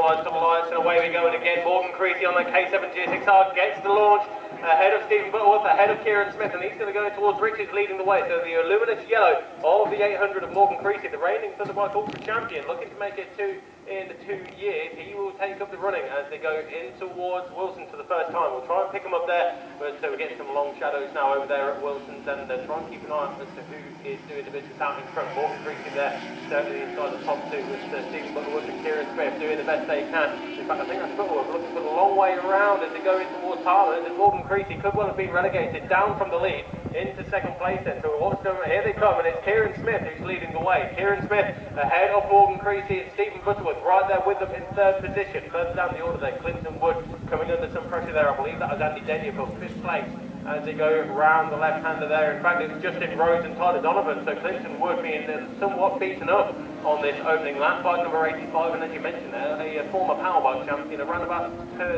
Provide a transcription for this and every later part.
To the lines and away we go, and again Morgan Creasy on the K7 GSXR gets the launch ahead of Stephen Butterworth, ahead of Kieran Smith, and he's going to go towards Richards leading the way. So the luminous yellow of the 800 of Morgan Creasy, the reigning Thunderbike Ultra champion, looking to make it in 2 years. He will take up the running as they go in towards Wilson for the first time. We'll try and pick him up there, but we're getting some long shadows now over there at Wilson's, and try and keep an eye on as to who is doing the business out in front. Morgan Creasy there, certainly inside the top two, with Stephen Butterworth and Kieran Smith doing the best they can. In fact, I think that's Butterworth looking for the long way around as they go in towards Parliament, and Morgan Creasy could well have been relegated down from the lead into second place then. So what's going on? Here they come, and it's Kieran Smith who's leading the way. Kieran Smith ahead of Morgan Creasy and Stephen Butterworth right there with them in third position. Further down the order there, Clinton Wood coming under some pressure there. I believe that was Andy Denyer for fifth place as they go round the left-hander there. In fact, it was Justin Rhodes and Tyler Donovan, so Clinton Wood being somewhat beaten up on this opening lap. Bike number 85, and as you mentioned there, a former powerbike champion around about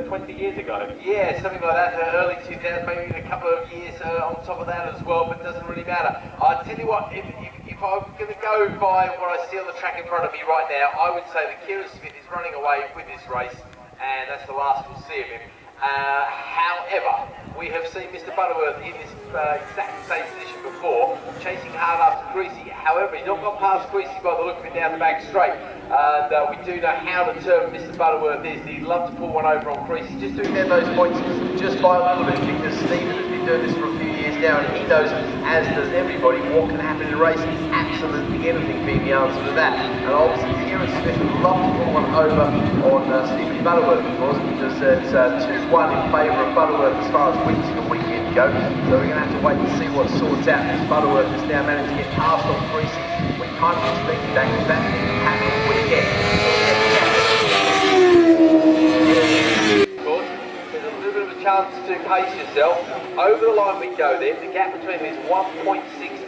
20 years ago. Yeah, something like that, early 2000s, maybe a couple of years on top of that as well, but it doesn't really matter. I tell you what, if I'm going to go by what I see on the track in front of me right now, I would say that Kieran Smith is running away with this race, and that's the last we'll see of him. However, we have seen Mr. Butterworth in this exact same position before, chasing hard after Creasy. However, he's not got past Creasy by the look of it down the back straight. And we do know how determined Mr. Butterworth is. He'd love to pull one over on Creasy, just to extend those points just by a little bit, because Stephen has been doing this for a few years now, and he knows, as does everybody, what can happen in a race. Absolutely anything being the answer to that. And obviously, Kieran Smith would love to pull one over on Stephen Butterworth, of course, because it's 2-1 in favour of Butterworth as far as weeks and weekend go. So we're going to have to wait and see what sorts out. As Butterworth has now managed to get past on Creasy. We kind of expected that, because that didn't happen on the weekend. Of course, there's a little bit of a chance to pace yourself. Over the line we go then. The gap between them is 1.601.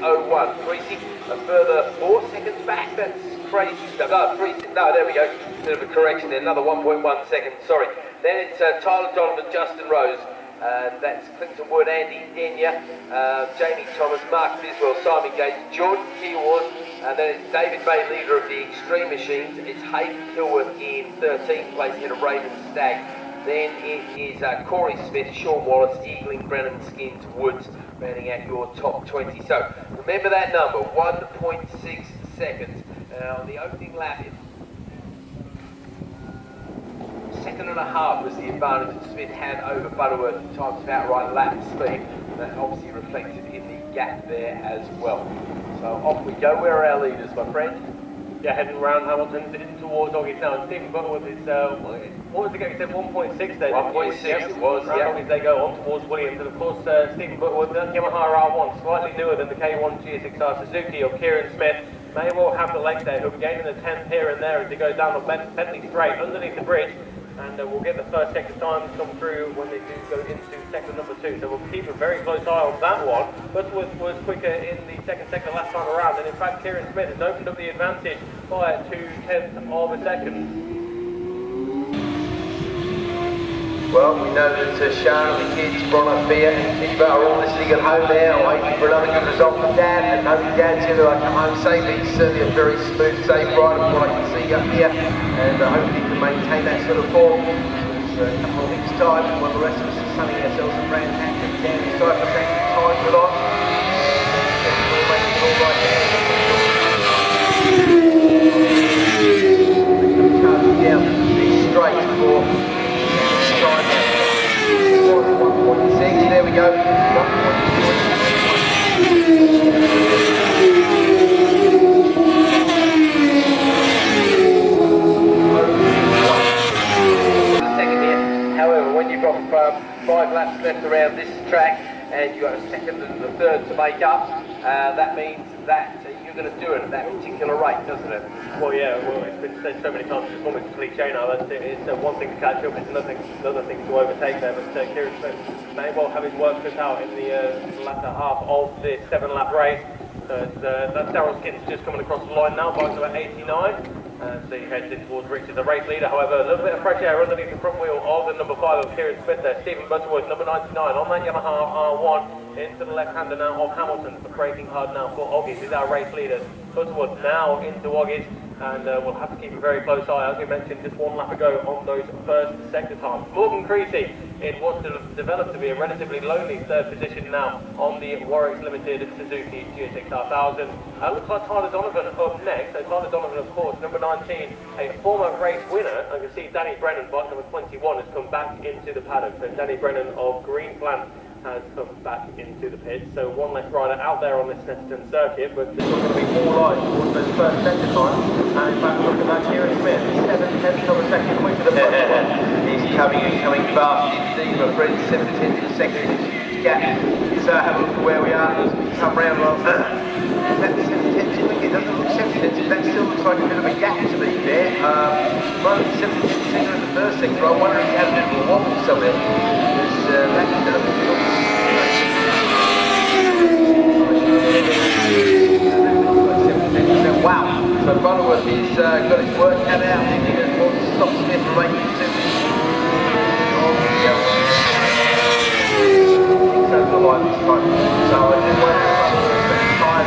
Creasy a further 4 seconds back. That's crazy stuff. No, there we go. Bit of a correction there. Another 1.1 seconds. Sorry. Then it's Tyler Donovan, Justin Rose. That's Clinton Wood, Andy Denyer, Jamie Thomas, Mark Biswell, Simon Gates, Jordan Keyworth, and then it's David May, leader of the Extreme Machines. It's Hayden Kilworth in 13th place, ahead of Raven Stagg. Then it is Corey Smith, Sean Wallace, Eagling, Brennan, Skins, Woods, rounding out your top 20. So remember that number, 1.6 seconds. On the opening lap, second and a half was the advantage that Smith had over Butterworth in terms of outright lap speed. That obviously reflected in the gap there as well. So off we go. Where are our leaders, my friend? Yeah, heading round Hamilton in towards August now. And Stephen Butterworth is, what was the gate? He said 1.6 there. 1.6 it was, yeah. August they go on towards Williams. And of course, Stephen Butterworth, the Yamaha R1, slightly newer than the K1 GSXR Suzuki of Kieran Smith. May well have the legs there, who'll be gaining the 10th here and there as he goes down on Bentley Straight underneath the bridge. And we'll get the first sector times come through when they do go into sector number 2. So we'll keep a very close eye on that one. Butterworth was quicker in the second sector last time around, and in fact Kieran Smith has opened up the advantage by 2/10 of a second. Well, we know that Sean and the kids, Bronner, Fia and Kiba are all listening at home now, waiting for another good result from Dad, and hoping Dad's going to come home safely. He's certainly a very smooth, safe rider from what I can see up here, and hopefully he can maintain that sort of form. It's a couple of weeks' time, while the rest of us are sunning ourselves in brand Hampton, down the cycle track with time put on. We'll make it all right now. Charging down these straight for 1.6, there we go. 1.6. Second here. However, when you've got 5 laps left around this track and you've got a second and a third to make up, that means that you're going to do it at that particular rate, doesn't it? Well, yeah, it's been said so many times, it's almost a cliche now. It's one thing to catch up, it's another thing to overtake there. But Kieran Smith may well have his work cut out in the latter half of this 7-lap race. So that's Darryl Skins just coming across the line now, bike number 89. And so he heads in towards Richard, the race leader. However, a little bit of fresh air underneath the front wheel of the number 5 of Kieran Smith there. Stephen Butterworth, number 99, on that Yamaha R1, into the left-hander now of Hamilton. But braking hard now for August is our race leader. Butterworth now into Woggies, and we'll have to keep a very close eye. As we mentioned, just one lap ago on those first sector times. Morgan Creasy in what's developed to be a relatively lonely third position now on the Warwick's Limited Suzuki GSX-R 1000. Looks like Tyler Donovan up next. So Tyler Donovan, of course, number 19, a former race winner. I can see Danny Brennan, bike number 21, has come back into the paddock. So Danny Brennan of Green Plant has come back into the pit. So one less rider out there on this Snetterton circuit, but there's still going to be more light towards those first sector times. And in fact, look at that, Kieran Smith, 7/10 of a second quicker than Butterworth. He's coming fast indeed, my friend. 7/10 of a second is a huge gap. So have a look at where we are. Come round well. That's 7/10 quick. It doesn't look 7/10. That still looks like a bit of a gap to be there. Running 7/10 second in the first sector. I wonder if he had a bit of a wobble somewhere. Wow, so Butterworth has got his work cut out. He's going to stop Smith from making it over the line this time. So I do wonder if Butterworth's going to try a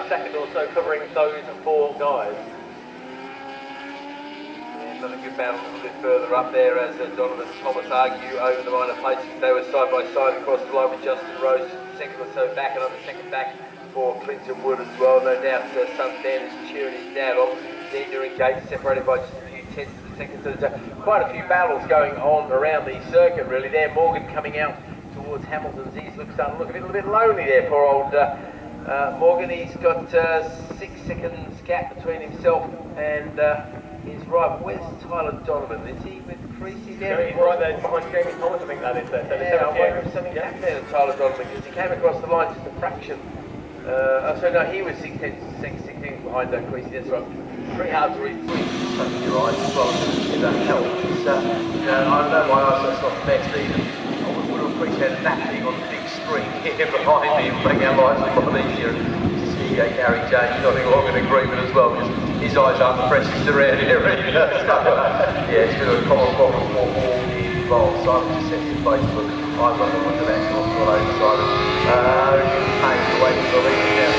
second or so covering those four guys. Another good battle a little bit further up there as Donovan and Thomas argue over the minor places. They were side by side across the line with Justin Rose, second or so back, another second back for Clinton Wood as well. No doubt son Dan is cheering his dad on. Then you're engaged, separated by just a few tenths of a second. So there's quite a few battles going on around the circuit really there. Morgan coming out towards Hamilton's. He's starting to look a little bit lonely there, poor old Morgan. He's got 6 seconds gap between himself and his right. Where's Tyler Donovan? Is he with Creasy there? He's right there behind Jamie Thomas, I think that is there. So yeah, I wonder if something happened there to Tyler Donovan because he came across the line just a fraction. So no, he was 6 tenths behind Creasy. That's right. Pretty hard to read through your eyes as well. If that helps. I don't know my eyesight's not the best either. I would have appreciated that being on the big screen here behind me and make our lives a lot easier. Gary James, I think I'm in agreement as well because his eyes aren't the freshest around here either. Yeah, it's been a common problem for all involved. So I've just sent to Facebook. I've got the ones that actually on the other side of paying the way to the league down.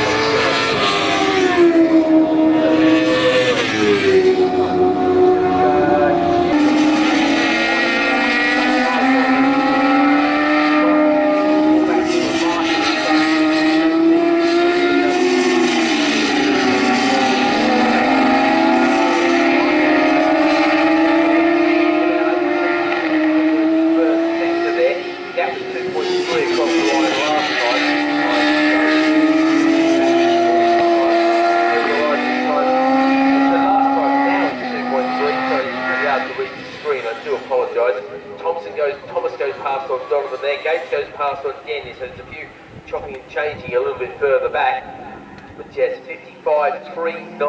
Thomas goes past on Donovan there, Gates goes past on Denny, so there's a few chopping and changing a little bit further back. But yes, 55.390.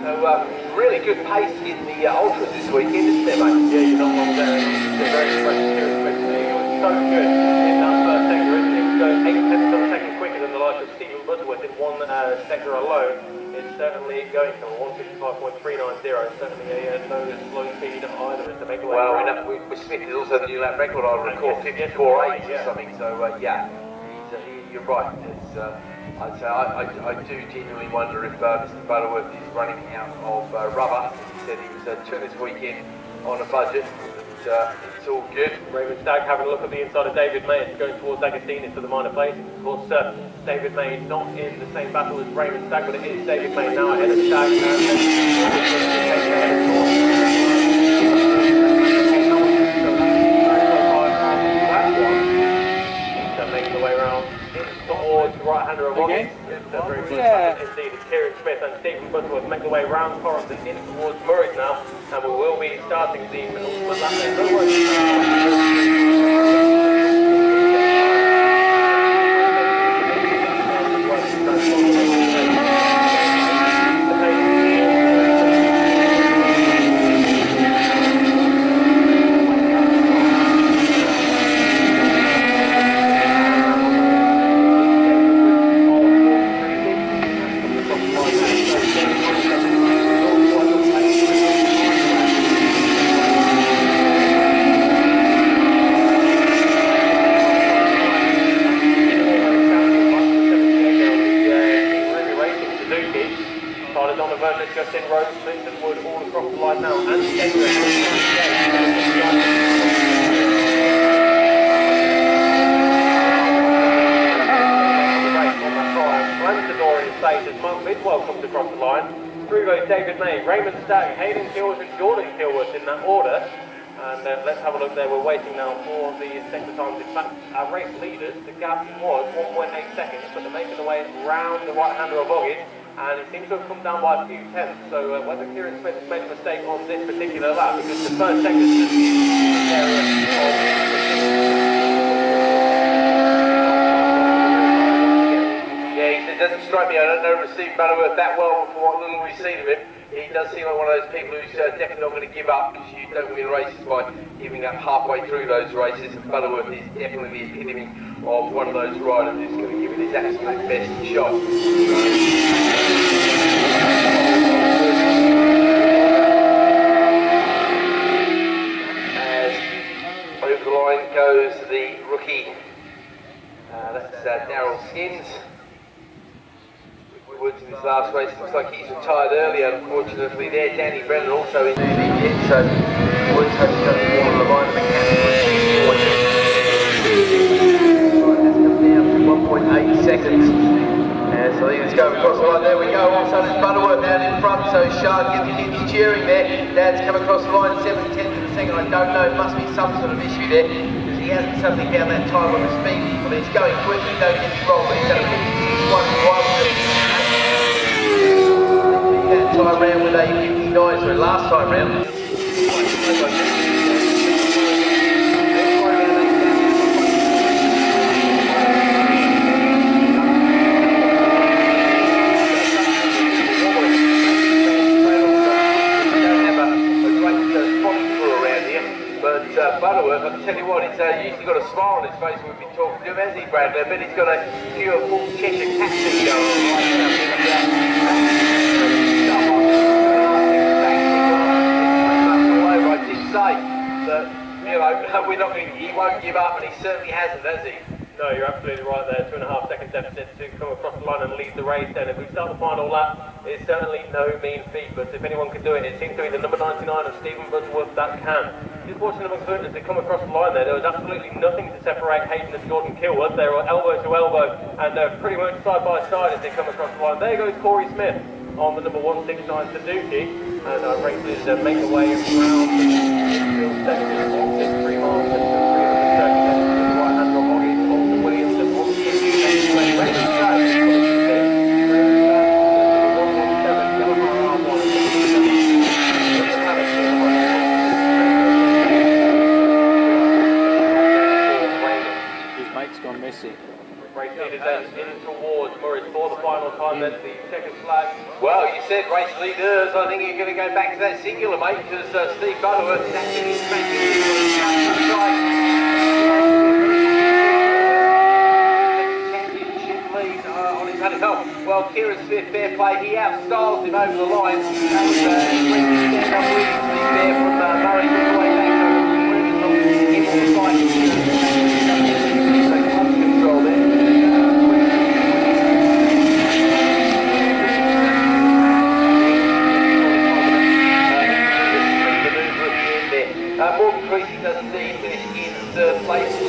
So really good pace in the ultras this weekend, isn't there, mate? Yeah, you're not wrong there. They're very impressive here, especially. It was so good in that first sector, isn't it? Going 8 tenths of a second quicker than the likes of Stephen Butterworth in one sector alone. It's certainly going from 155.390, certainly a no slow speed either to make away. Well, with Smith is also the new lap record, I recall 54.8 or something, so yeah, you're right. It's, I'd say I do genuinely wonder if Mr. Butterworth is running out of rubber. He said he was 2 this weekend on a budget. It's all good. Raymond Stagg having a look at the inside of David May as going towards Agostini for the minor places. Of course, David May not in the same battle as Raymond Stagg, but it is David May now ahead of Stagg. Making the way around towards the right-hander of Woggies. Very good indeed. It's Kieran Smith and Stephen Butterworth make the way round Coruscant in towards Murray's now, and we will be starting the penultimate lap. just in road, Clinton Wood all across the line now, and Denver. As Mark Bidwell comes across the line. Through goes David May, Raymond Stagg, Hayden Kilworth and Jordan Kilworth in that order. And let's have a look there. We're waiting now for the sector times. In fact, our race leaders, the gap was 1.8 seconds, but they're making their way round the right-hander of Boggins, and it seems to have come down by a few tenths. So whether Kieran Smith has made a mistake on this particular lap, because the first sector is the area of it doesn't strike me, I don't know Steve Butterworth that well from what little we've seen of him. He does seem like one of those people who's definitely not going to give up, because you don't win races by giving up halfway through those races. Butterworth is definitely the epitome of one of those riders who's going to give it his absolute best shot. As over the line goes the rookie, that's Darryl Skins. Woods in his last race, looks like he's retired early, unfortunately there. Danny Brennan also in it, so Woods has to go to the line of mechanical has come down to 1.8 seconds. And so he's going across the line, there we go. Also there's Butterworth down in front, so Shard gets the kids cheering there. Dad's come across the line 7/10 of a second, I don't know, it must be some sort of issue there, because he hasn't suddenly found that time on the speed. I mean, he's going quickly, don't get me wrong, but he's done a 56.1 that time round with a 59, so last time round. Butterworth, I tell you what, he's usually got a smile on his face when we've been talking to him, hasn't he, Bradley? I bet he's got a pure full Cheshire cat thing going on right now. I did say that, you know, we're not going, he won't give up, and he certainly hasn't, has he? No, you're absolutely right there. 2.5 second deficit to come across the line and lead the race. Then if we start the final lap, it's certainly no mean feat, but if anyone can do it, it seems to be the number 99 of Stephen Butterworth that can. Just watching them as they come across the line there was absolutely nothing to separate Hayden and Jordan Kilworth. They were elbow to elbow, and they're pretty much side by side as they come across the line. There goes Corey Smith on the number 169 Suzuki, and our racers make their way around the midfield section of this 3 miles and 330 seconds to the right-hand of Boggins, Alton Williams and his mate's gone missing. Race leaders then in towards Murray's for the final time. That's the checkered flag. Well, you said race leaders. I think you're going to go back to that singular, mate, because Steve Butterworth is actually championship lead on his honey hole. Well, Kieran Smith, fair play, he outstyles him over the line. That was there from Murray all the way back over the control there. Morgan Creasy does indeed finish in third place, and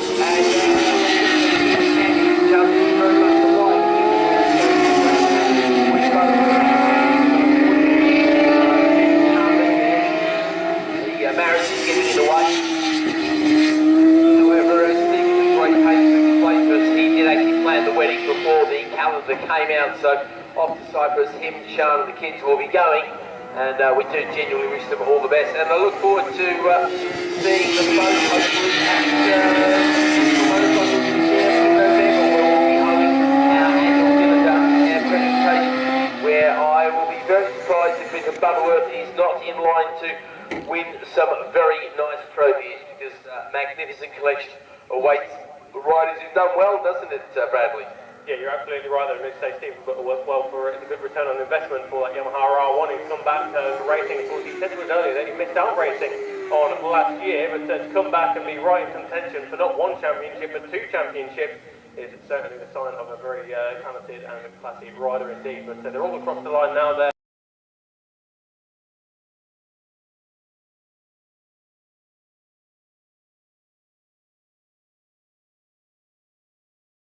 very much the line. The marriage is getting in the way. However, Stephen was great pace in Cyprus. He did actually plan the wedding before the calendar came out, so off to Cyprus, him, Sean and the kids will be going. And we do genuinely wish them all the best, and I look forward to seeing them both hopefully at in November, where we'll be holding our annual dinner and presentation, where I will be very surprised if Mr. Butterworth is not in line to win some very nice trophies, because magnificent collection awaits riders who've done well, doesn't it, Bradley? Yeah, you're absolutely right there. I'm going to say Stephen Butterworth well for a good return on investment for that Yamaha R1. He's come back to racing. Of course, he said to us earlier that he missed out racing on last year, but to come back and be right in contention for not 1 championship but 2 championships is certainly the sign of a very talented and classy rider indeed. But they're all across the line now there.